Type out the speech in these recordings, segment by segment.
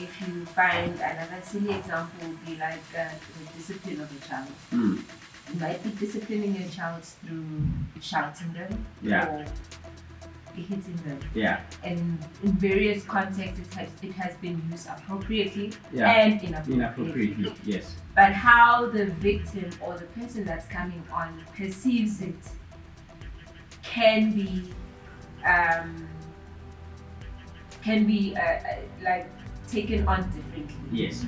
if you find another silly example would be like the discipline of a child. You might be disciplining your child through shouting them or hitting them. And in various contexts, it has been used appropriately and inappropriately. Yes. But how the victim or the person that's coming on perceives it can be like taken on differently. Yes.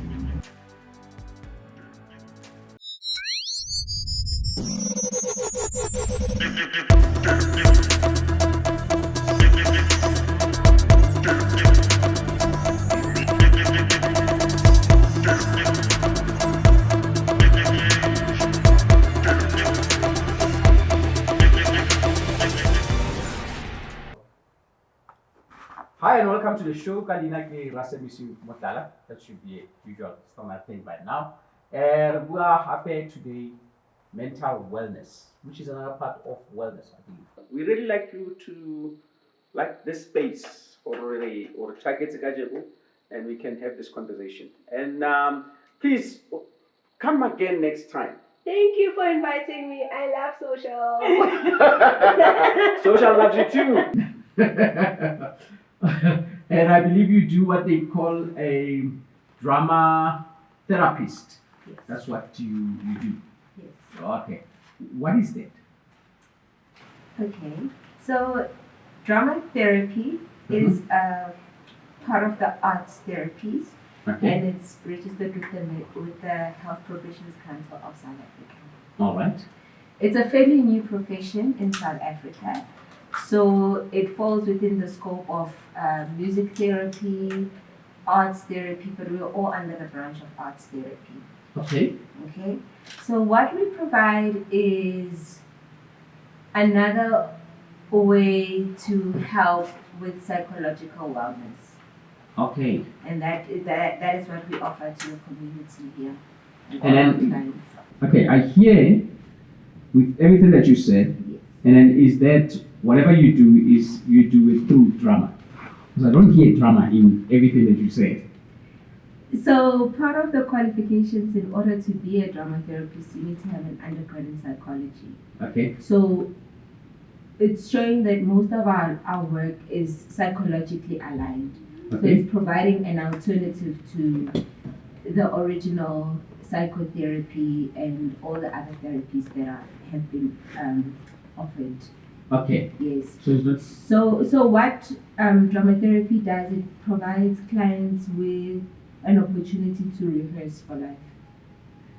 Hi and welcome to the show. Kalina ke Rasemisi Motala. That should be a usual standard thing by now. And we are happy today, mental wellness, which is another part of wellness, I believe. We really like you to like this space or target and we can have this conversation. And please come again next time. Thank you for inviting me. I love social. Social loves you too. And I believe you do what they call a drama therapist. Yes. That's what you do. Yes. Okay. What is that? Okay. So drama therapy is part of the arts therapies. Okay. And it's registered with the Health Professions Council of South Africa. All right. It's a fairly new profession in South Africa. So it falls within the scope of music therapy, arts therapy, but we're all under the branch of arts therapy. Okay. Okay. So what we provide is another way to help with psychological wellness. Okay. And that is what we offer to the community here. And then, okay, I hear with everything that you said, yes. And then is that whatever you do is you do it through drama? Because I don't hear drama in everything that you said. So part of the qualifications in order to be a drama therapist, you need to have an undergrad in psychology. Okay. So it's showing that most of our work is psychologically aligned. Okay. So it's providing an alternative to the original psychotherapy and all the other therapies that have been offered. Okay. Yes. So it's not... So what drama therapy does, it provides clients with an opportunity to rehearse for life.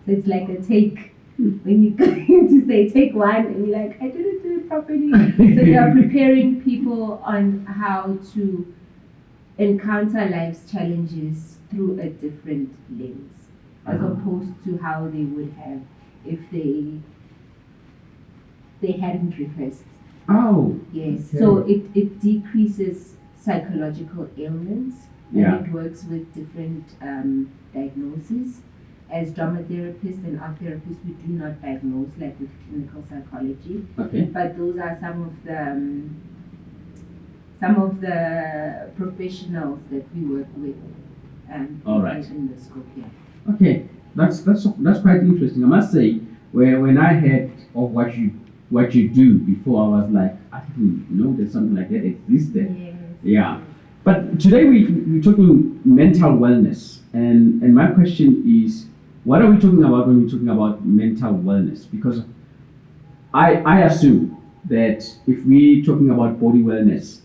So it's like a take. When you go to say take one and you're like, I didn't do it properly. So you are preparing people on how to encounter life's challenges through a different lens, as opposed to how they would have if they hadn't rehearsed. Oh. Yes. Okay. So it decreases psychological ailments, and it works with different diagnoses. As drama therapists and art therapists, we do not diagnose like with clinical psychology. Okay. But those are some of the professionals that we work with. All right. In the scope here. Okay, that's quite interesting. I must say, when I heard of what you do before, I was like, I didn't know that something like that existed. Yes. Yeah. But today we're talking mental wellness, and my question is, what are we talking about when we're talking about mental wellness? Because I assume that if we're talking about body wellness,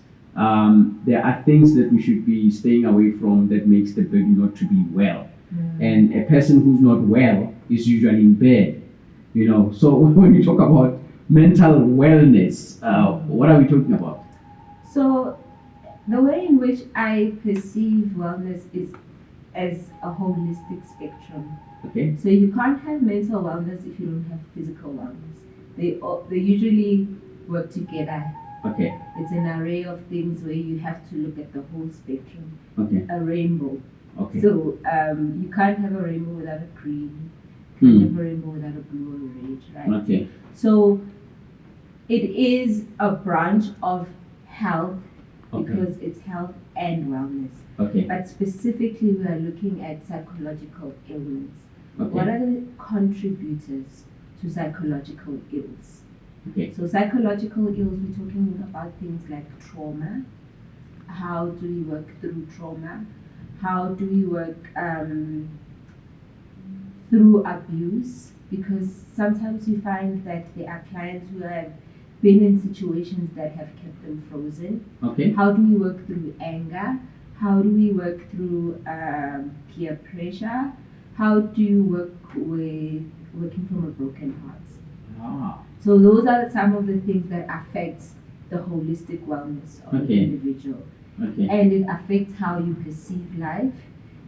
there are things that we should be staying away from that makes the body not to be well. And a person who's not well is usually in bed, So when you talk about mental wellness, what are we talking about? So the way in which I perceive wellness is as a holistic spectrum. Okay. So you can't have mental wellness if you don't have physical wellness. They usually work together. Okay. It's an array of things where you have to look at the whole spectrum. Okay. A rainbow. Okay. So you can't have a rainbow without a green. You can't have a rainbow without a blue or red, right? Okay. So it is a branch of health Okay. because it's health and wellness. Okay. But specifically, we are looking at psychological ailments. What Okay. are the contributors to psychological ills? Okay. So psychological ills, we're talking about things like trauma. How do we work through trauma? How do we work through abuse? Because sometimes we find that there are clients who have been in situations that have kept them frozen. Okay. How do we work through anger? How do we work through peer pressure? How do you work with working from a broken heart? Ah. So those are some of the things that affect the holistic wellness of the Okay. individual. Okay. And it affects how you perceive life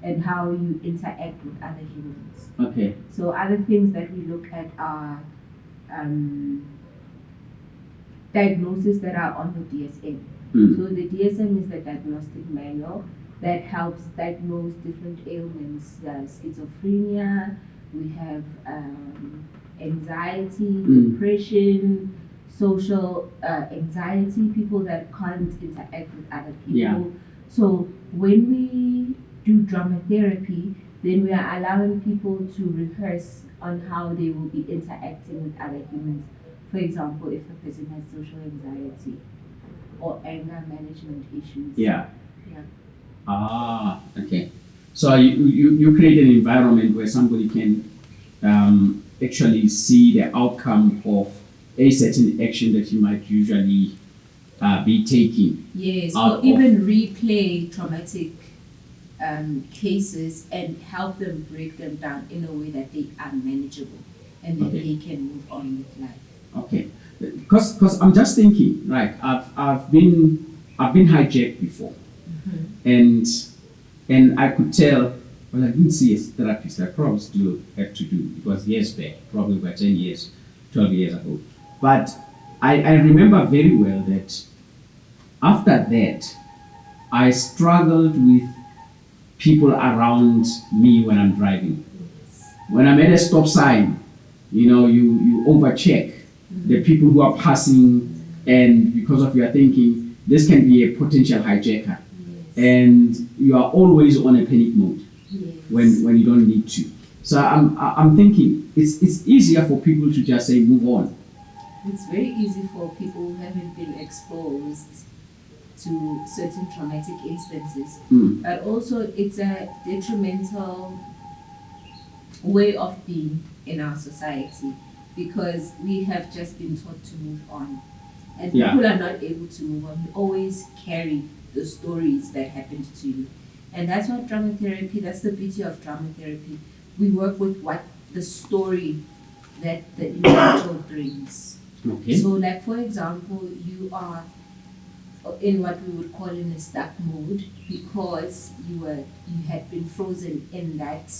and how you interact with other humans. Okay. So other things that we look at are diagnoses that are on the DSM. Mm. So the DSM is the diagnostic manual that helps diagnose different ailments, schizophrenia, we have anxiety, depression, social anxiety, people that can't interact with other people. Yeah. So when we do drama therapy, then we are allowing people to rehearse on how they will be interacting with other humans. For example, if a person has social anxiety or anger management issues. Yeah. Yeah. Ah, okay. So you create an environment where somebody can actually see the outcome of a certain action that you might usually be taking. Yes, out or of- even replay traumatic cases and help them break them down in a way that they are manageable and that Okay. they can move on with life. Okay, because I'm just thinking, right? I've been hijacked before, and I could tell. Well, I didn't see a therapist. I probably still have to do. It was years back, probably about 10 years, 12 years ago. But I remember very well that after that, I struggled with people around me when I'm driving. When I'm at a stop sign, you overcheck the people who are passing, and because of your thinking, this can be a potential hijacker, and you are always on a panic mode when you don't need to. So I'm thinking it's easier for people to just say move on. It's very easy for people who haven't been exposed to certain traumatic instances, but also it's a detrimental way of being in our society because we have just been taught to move on, and people are not able to move on. We always carry the stories that happened to you, and that's what drama therapy. That's the beauty of drama therapy. We work with what the story that the individual brings. Okay. So, like for example, you are in what we would call in a stuck mode because you had been frozen in that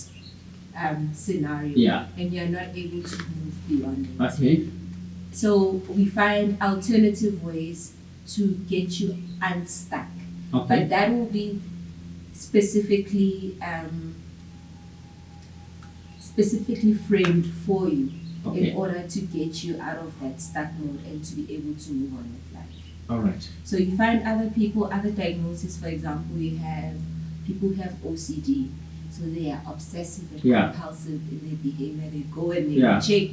scenario, and you're not able to move beyond it. Okay. So we find alternative ways to get you unstuck, Okay. but that will be specifically framed for you in order to get you out of that stuck mode and to be able to move on with life. All right. So you find other people, other diagnoses. For example, you have people who have OCD, so they are obsessive and compulsive in their behavior. They go and they check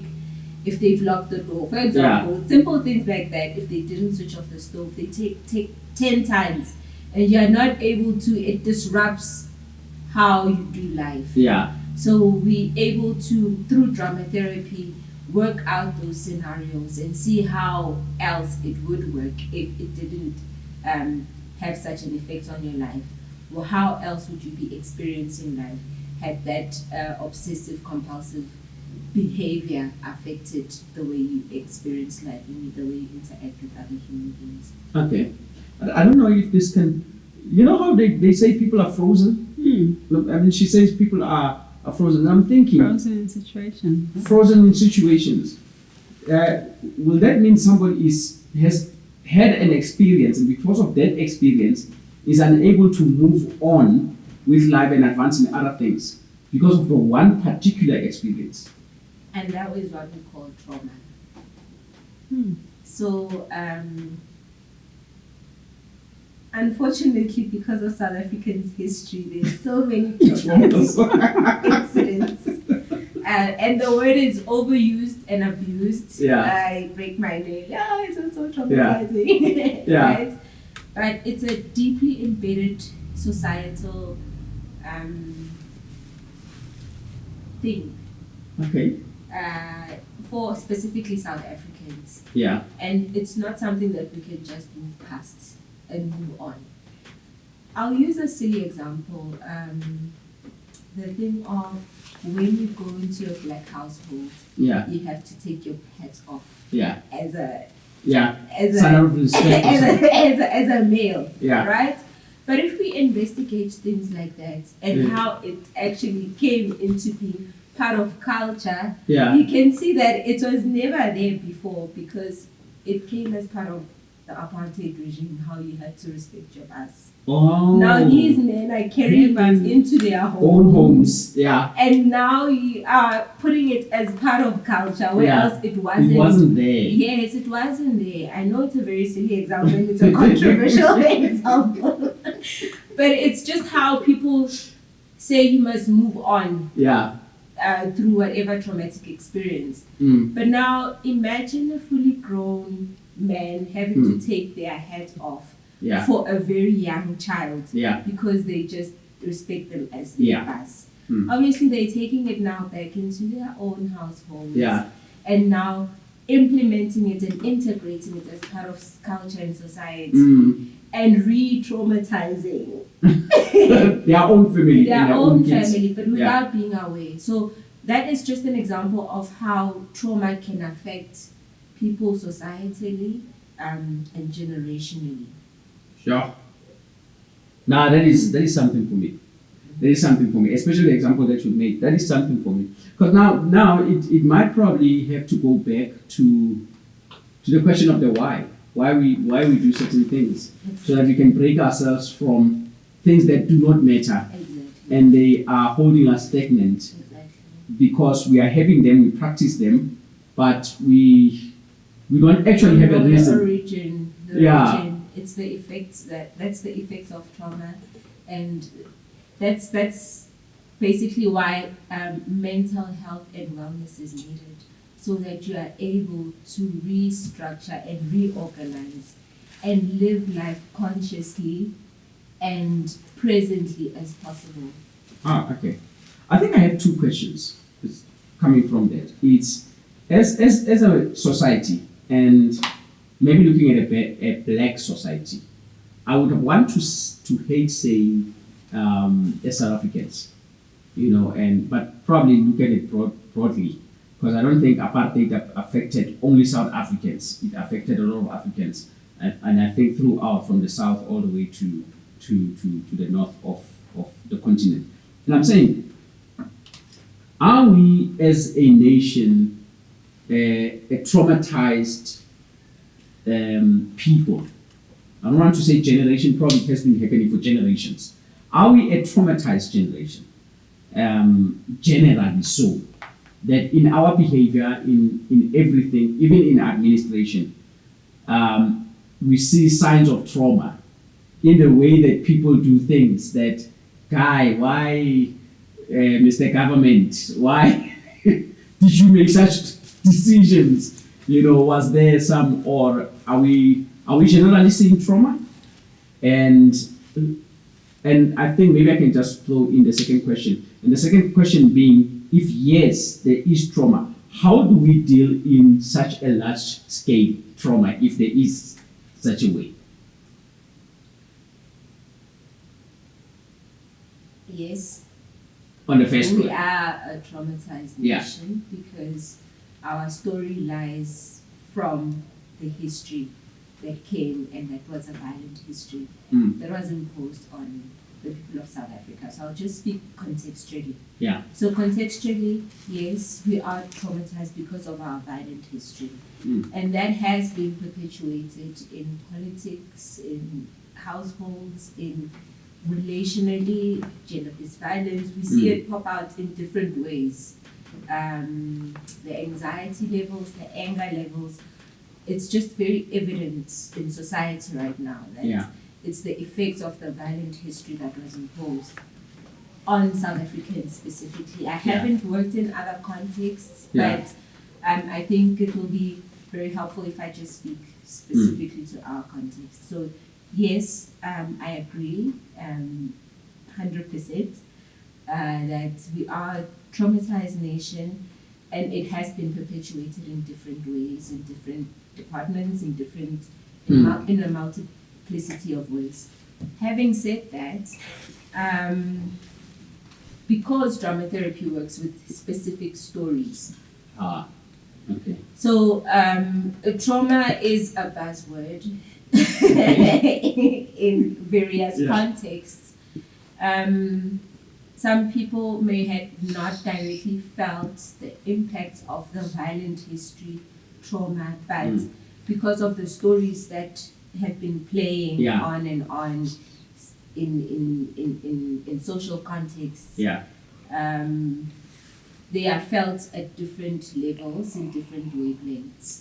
if they've locked the door. For example, simple things like that. If they didn't switch off the stove, they take 10 times, and you are not able to. It disrupts how you do life. Yeah. So we able to, through drama therapy, work out those scenarios and see how else it would work if it didn't have such an effect on your life. Well, how else would you be experiencing life had that obsessive compulsive behavior affected the way you experience life and the way you interact with other human beings? Okay. I don't know if this can, you know how they say people are frozen? Look, I mean, she says people are frozen. I'm thinking frozen in situations. Frozen in situations. Will that mean somebody has had an experience, and because of that experience is unable to move on with life and advance in other things because of the one particular experience? And that is what we call trauma. So unfortunately, because of South Africans' history, there's so many traumatic incidents. And the word is overused and abused. Yeah. I break my nail. Yeah, it's so traumatizing. Yeah. Right? But it's a deeply embedded societal thing Okay. for specifically South Africans. Yeah. And it's not something that we can just move past and move on. I'll use a silly example. The thing of when you go into a black household, Yeah. you have to take your hat off Yeah. as a Yeah. as Sign a of respect. as a male, Yeah. right? But if we investigate things like that and Yeah. how it actually came into being part of culture, Yeah. you can see that it was never there before because it came as part of the apartheid regime, how you had to respect your boss. Oh. Now these men are carrying it into their own homes. Yeah. and now you are putting it as part of culture where Yeah. else it wasn't. It wasn't there. Yes, it wasn't there. I know it's a very silly example and it's a controversial example. But it's just how people say you must move on Yeah. through whatever traumatic experience. Mm. But now imagine a fully grown man having to take their hat off Yeah. for a very young child Yeah. because they just respect them as their Yeah. boss. Mm. Obviously, they're taking it now back into their own households. Yeah. And now implementing it and integrating it as part of culture and society Mm. and re-traumatizing Their own family. their and their own kids. family, but without being aware. So that is just an example of how trauma can affect people societally and generationally. Sure. Nah, that is something for me. That is something for me, especially the example that you made. That is something for me. Because now it might probably have to go back to the question of the why we do certain things, so that we can break ourselves from things that do not matter Exactly. and they are holding us stagnant Exactly. because we are having them, we practice them, but we don't actually have a The reason. origin. Yeah. Origin. It's the effects that's the effects of trauma, and that's basically why mental health and wellness is needed, so that you are able to restructure and reorganize and live life consciously and presently as possible. Okay. I think I have two questions coming from that. It's as a society and maybe looking at a black society, I would want to hate saying as South Africans, but probably look at it broadly, because I don't think apartheid affected only South Africans. It affected a lot of Africans, and I think throughout from the south all the way to the north of the continent. And I'm saying, are we as a nation a traumatized people? I don't want to say generation, probably it has been happening for generations. Are we a traumatized generation? Generally so, that in our behavior, in everything, even in administration, we see signs of trauma in the way that people do things. That guy, why, Mr. Government, why did you make such decisions? Was there some, or are we generally seeing trauma? And I think maybe I can just throw in the second question. And the second question being, if yes, there is trauma, how do we deal in such a large scale trauma, if there is such a way? Yes. On the first We one. are a traumatized Yeah. nation because our story lies from the history that came, and that was a violent history that was imposed on the people of South Africa. So I'll just speak contextually. Yeah. So contextually, yes, we are traumatized because of our violent history. And that has been perpetuated in politics, in households, in relationally, gender-based violence. We see it pop out in different ways. The anxiety levels, the anger levels, it's just very evident in society right now that Yeah. it's the effects of the violent history that was imposed on South Africans specifically. I haven't worked in other contexts, but I think it will be very helpful if I just speak specifically to our context. So yes, I agree 100% that we are a traumatized nation, and it has been perpetuated in different ways, in different departments, in different, in a multiplicity of ways. Having said that, because drama therapy works with specific stories. Okay. So trauma is a buzzword in various contexts. Some people may have not directly felt the impact of the violent history, trauma, but because of the stories that have been playing on and on in social contexts, they are felt at different levels in different wavelengths.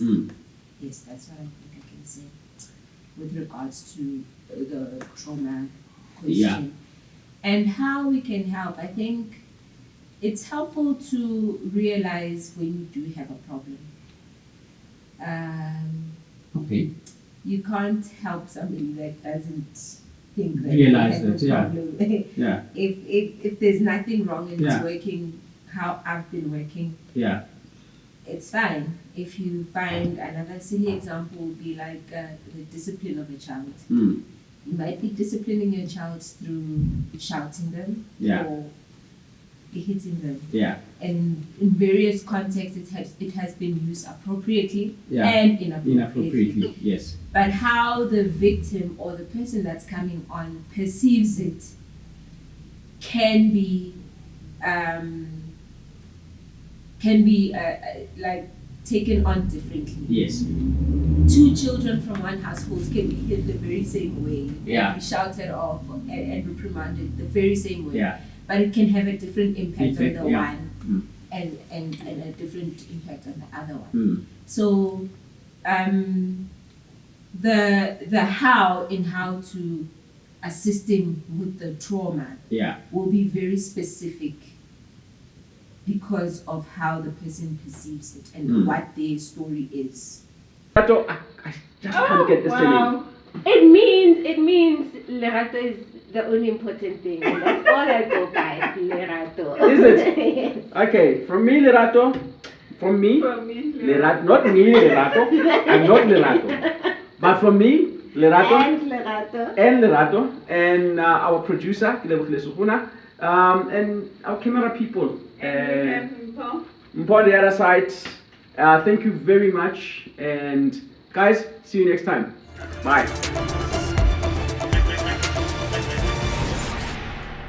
Yes, that's what I think I can say with regards to the trauma question. And how we can help. I think it's helpful to realize when you do have a problem. You can't help somebody that doesn't think that realize they have that, a problem. If there's nothing wrong and it's working how I've been working, it's fine. If you find another silly example would be like the discipline of a child. You might be disciplining your child through shouting them or hitting them. And in various contexts it has been used appropriately and inappropriately. Yes. But how the victim or the person that's coming on perceives it can be like taken on differently. Yes. Two children from one household can be hit the very same way, and be shouted off and reprimanded the very same way. But it can have a different impact on the one and a different impact on the other one. So the how to assisting with the trauma will be very specific because of how the person perceives it and what their story is. I just can't get this wow. It means Lerato is the only important thing. And that's all I go by, Lerato. Is it? Yes. Okay, from me, Lerato. From me, Lerato. Not me, Lerato. I'm not Lerato. But from me, Lerato. And Lerato. And our producer, and our camera people. And Mpo the other side. Thank you very much. And guys, see you next time. Bye.